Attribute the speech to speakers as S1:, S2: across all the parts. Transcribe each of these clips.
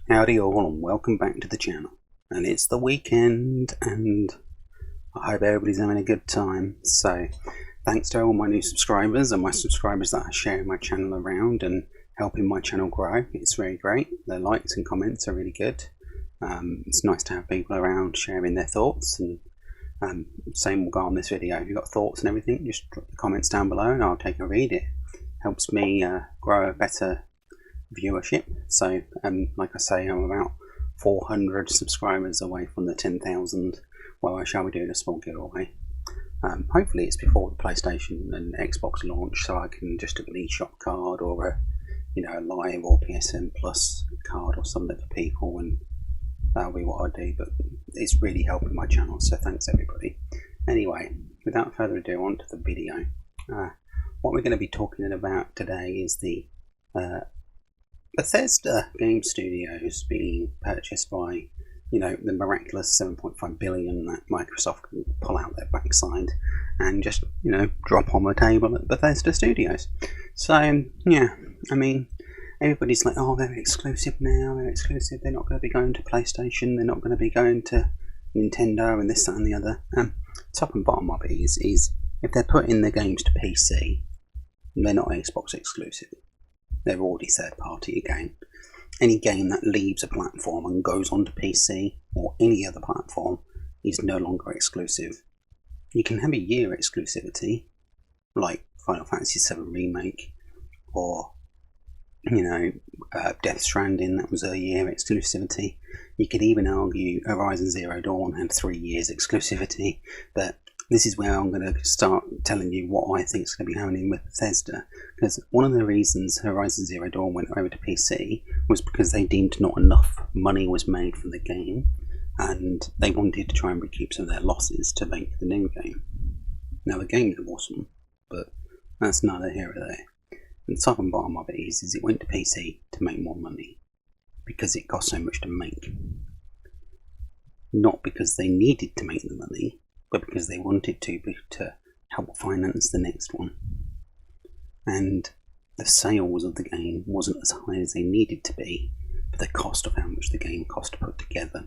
S1: Howdy all and welcome back to the channel. And it's the weekend and I hope everybody's having a good time. So thanks to all my new subscribers and my subscribers that are sharing my channel around and helping my channel grow. It's really great. Their likes and comments are really good. It's nice to have people around sharing their thoughts, and same will go on this video. If you've got thoughts and everything, just drop the comments down below and I'll take a read. It helps me grow a better viewership. So like I say, I'm about 400 subscribers away from the 10,000 where I shall be doing a small giveaway. Hopefully it's before the PlayStation and Xbox launch, so I can just do an eShop card or a a live or PSN Plus card or something for people, and that'll be what I do. But it's really helping my channel, so thanks everybody. Anyway, without further ado, on to the video. What we're going to be talking about today is the Bethesda game studios being purchased by, the miraculous 7.5 billion that Microsoft can pull out their backside and just, drop on the table at Bethesda Studios. So, yeah, I mean, everybody's like, oh, they're exclusive now, they're exclusive, they're not going to be going to PlayStation, they're not going to be going to Nintendo and this, that and the other. Top and bottom of it is if they're putting the games to PC, they're not Xbox exclusive. They're already third party again. Any game that leaves a platform and goes onto PC or any other platform is no longer exclusive. You can have a year exclusivity, like Final Fantasy VII Remake, or Death Stranding, that was a year exclusivity. You could even argue Horizon Zero Dawn had 3 years exclusivity, but this is where I'm going to start telling you what I think is going to be happening with Bethesda, because one of the reasons Horizon Zero Dawn went over to PC was because they deemed not enough money was made from the game, and they wanted to try and recoup some of their losses to make the new game. Now the game is awesome, but that's neither here or there. And the top and bottom of it is it went to PC to make more money, because it cost so much to make. Not because they needed to make the money, but because they wanted to help finance the next one. And the sales of the game wasn't as high as they needed to be for the cost of how much the game cost to put together.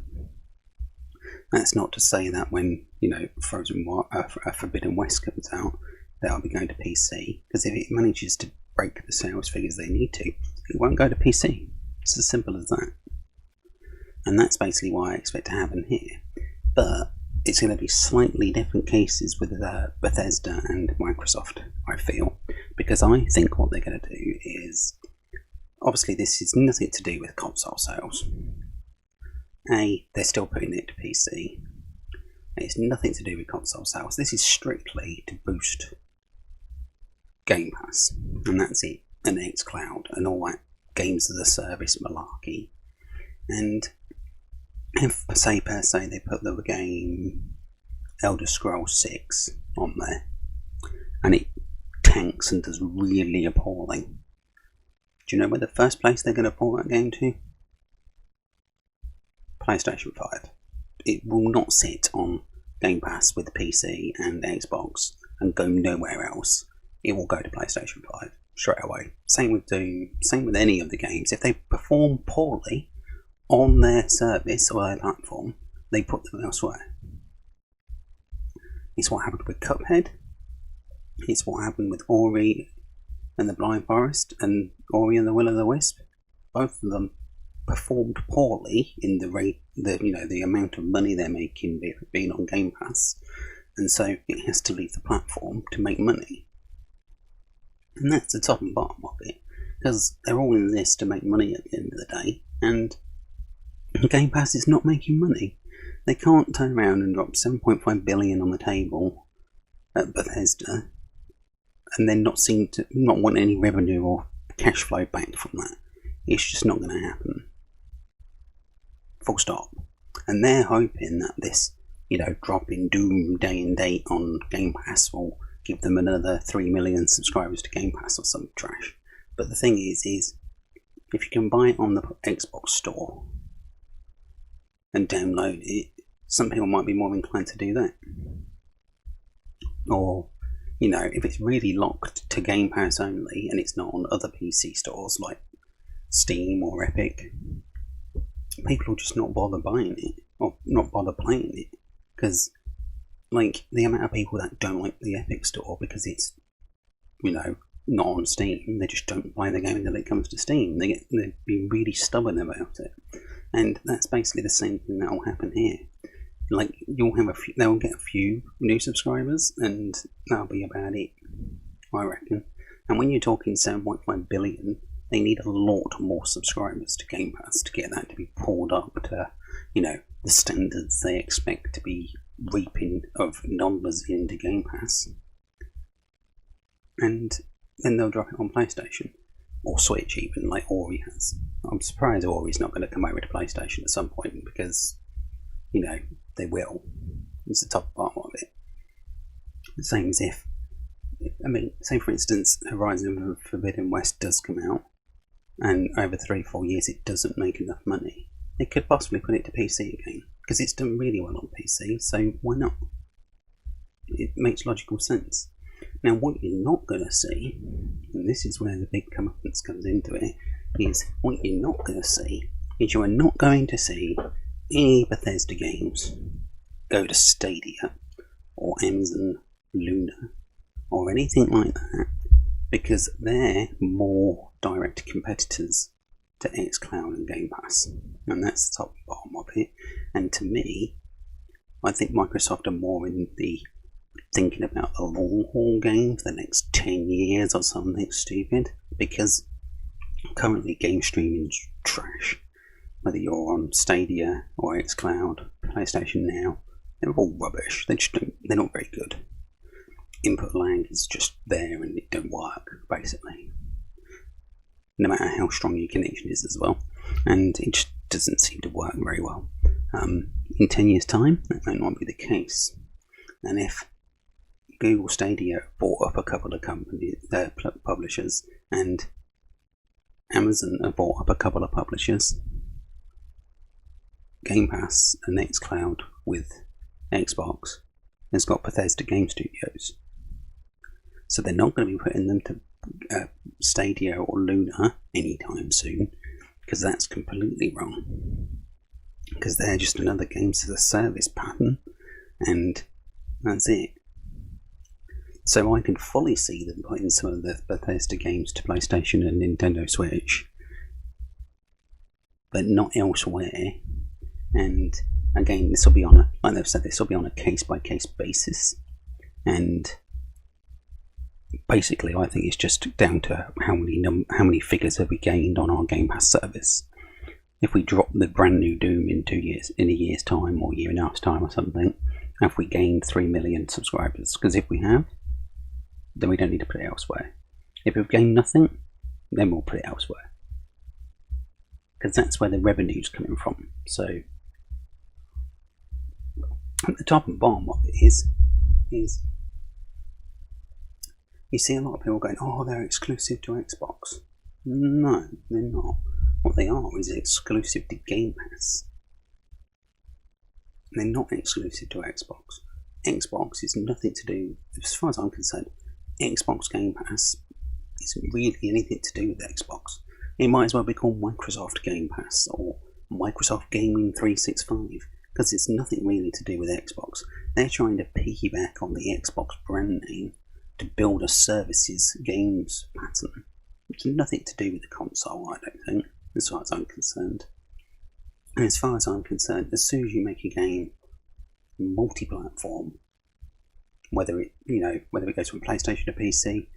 S1: That's not to say that when Forbidden West comes out, they'll be going to PC, because if it manages to break the sales figures they need to, it won't go to PC. It's as simple as that. And that's basically what I expect to happen here. But it's going to be slightly different cases with Bethesda and Microsoft, I feel, because I think what they're going to do is, obviously this is nothing to do with console sales. They're still putting it to PC. It's nothing to do with console sales. This is strictly to boost Game Pass, and that's it, and xCloud and all that games as a service malarkey. And if per se they put the game Elder Scrolls 6 on there and it tanks and does really appalling, do you know where the first place they're going to pull that game to? PlayStation 5. It will not sit on Game Pass with the PC and Xbox and go nowhere else. It will go to PlayStation 5 straight away. Same with Doom, same with any of the games. If they perform poorly on their service or their platform, they put them elsewhere. It's what happened with Cuphead. It's what happened with Ori and the Blind Forest and Ori and the Will of the Wisp. Both of them performed poorly in the amount of money they're making being on Game Pass, and so it has to leave the platform to make money. And that's the top and bottom of it, because they're all in this to make money at the end of the day, and Game Pass is not making money. They can't turn around and drop 7.5 billion on the table at Bethesda and then not want any revenue or cash flow back from that. It's just not going to happen. Full stop. And they're hoping that this, drop in Doom day and date on Game Pass will give them another 3 million subscribers to Game Pass or some trash. But the thing is if you can buy it on the Xbox store and download it, some people might be more inclined to do that. Or, if it's really locked to Game Pass only and it's not on other PC stores like Steam or Epic, people will just not bother buying it or not bother playing it, because like the amount of people that don't like the Epic Store because it's, you know, not on Steam, they just don't buy the game until it comes to Steam. They'd be really stubborn about it, and that's basically the same thing that will happen here. Like they'll get a few new subscribers, and that'll be about it, I reckon. And when you're talking 7.5 billion, they need a lot more subscribers to Game Pass to get that to be pulled up to, you know, the standards they expect to be reaping of numbers into Game Pass. And then they'll drop it on PlayStation or Switch, even like Ori has. I'm surprised Ori's not going to come over to PlayStation at some point, because, you know, they will. It's the top part of it. The same as if, I mean, say for instance, Horizon Forbidden West does come out, and over 3-4 years it doesn't make enough money. They could possibly put it to PC again, because it's done really well on PC, so why not? It makes logical sense. Now, what you're not going to see, and this is where the big comeuppance comes into it, is what you're not going to see is you are not going to see any Bethesda games go to Stadia or Amazon Luna or anything like that, because they're more direct competitors to xCloud and Game Pass, and that's the top and bottom of it. And to me, I think Microsoft are more in the thinking about the long haul game for the next 10 years or something stupid, because currently game streaming's trash. Whether you're on Stadia or xCloud, PlayStation Now, they're all rubbish. They're not very good. Input lag is just there and it don't work, basically. No matter how strong your connection is as well. And it just doesn't seem to work very well. In 10 years' time, that might not be the case. And if Google Stadia bought up a couple of publishers, and Amazon have bought up a couple of publishers, Game Pass and xCloud with Xbox has got Bethesda Game Studios. So they're not going to be putting them to Stadia or Luna anytime soon, because that's completely wrong. Because they're just another games as a service pattern, and that's it. So I can fully see them putting some of the Bethesda games to PlayStation and Nintendo Switch, but not elsewhere. And again, this will be on like they've said, this will be on a case-by-case basis. And basically, I think it's just down to how many figures have we gained on our Game Pass service. If we drop the brand new Doom in a year's time or year and a half's time or something, have we gained 3 million subscribers? Because if we have, then we don't need to put it elsewhere. If we've gained nothing, then we'll put it elsewhere, because that's where the revenue's coming from. So at the top and bottom of it is you see a lot of people going, oh, they're exclusive to Xbox. No, they're not. What they are is exclusive to Game Pass. They're not exclusive to Xbox. Xbox is nothing to do, as far as I'm concerned, Xbox Game Pass isn't really anything to do with Xbox. It might as well be called Microsoft Game Pass or Microsoft Gaming 365, because it's nothing really to do with Xbox. They're trying to piggyback on the Xbox brand name to build a services games pattern. It's nothing to do with the console, I don't think, as far as I'm concerned. And as far as I'm concerned, as soon as you make a game multi-platform, whether it goes from PlayStation to PC,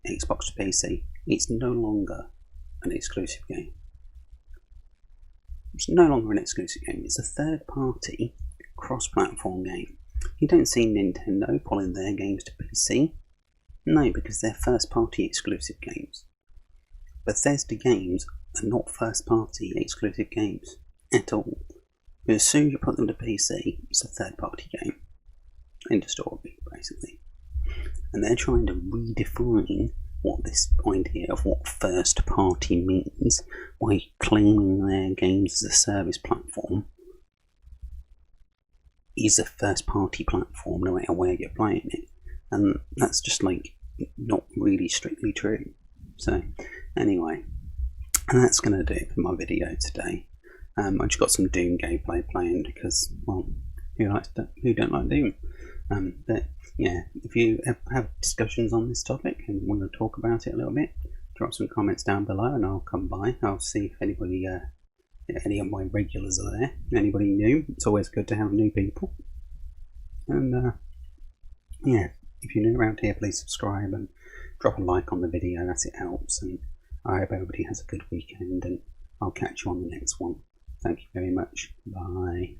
S1: Xbox to PC, it's no longer an exclusive game. It's no longer an exclusive game. It's a third-party cross-platform game. You don't see Nintendo pulling their games to PC. No, because they're first-party exclusive games. Bethesda games are not first-party exclusive games at all. But as soon as you put them to PC, it's a third-party game. End of story, basically. And they're trying to redefine what this idea of what first party means by claiming their games as a service platform is a first party platform no matter where you're playing it. And that's just like not really strictly true. So anyway, and that's going to do it for my video today. I just got some Doom gameplay playing because, well, who don't like Doom? But yeah, if you have discussions on this topic and want to talk about it a little bit, drop some comments down below and I'll come by. I'll see if anybody, any of my regulars are there. Anybody new? It's always good to have new people. And yeah, if you're new around here, please subscribe and drop a like on the video, as it helps. And I hope everybody has a good weekend, and I'll catch you on the next one. Thank you very much. Bye.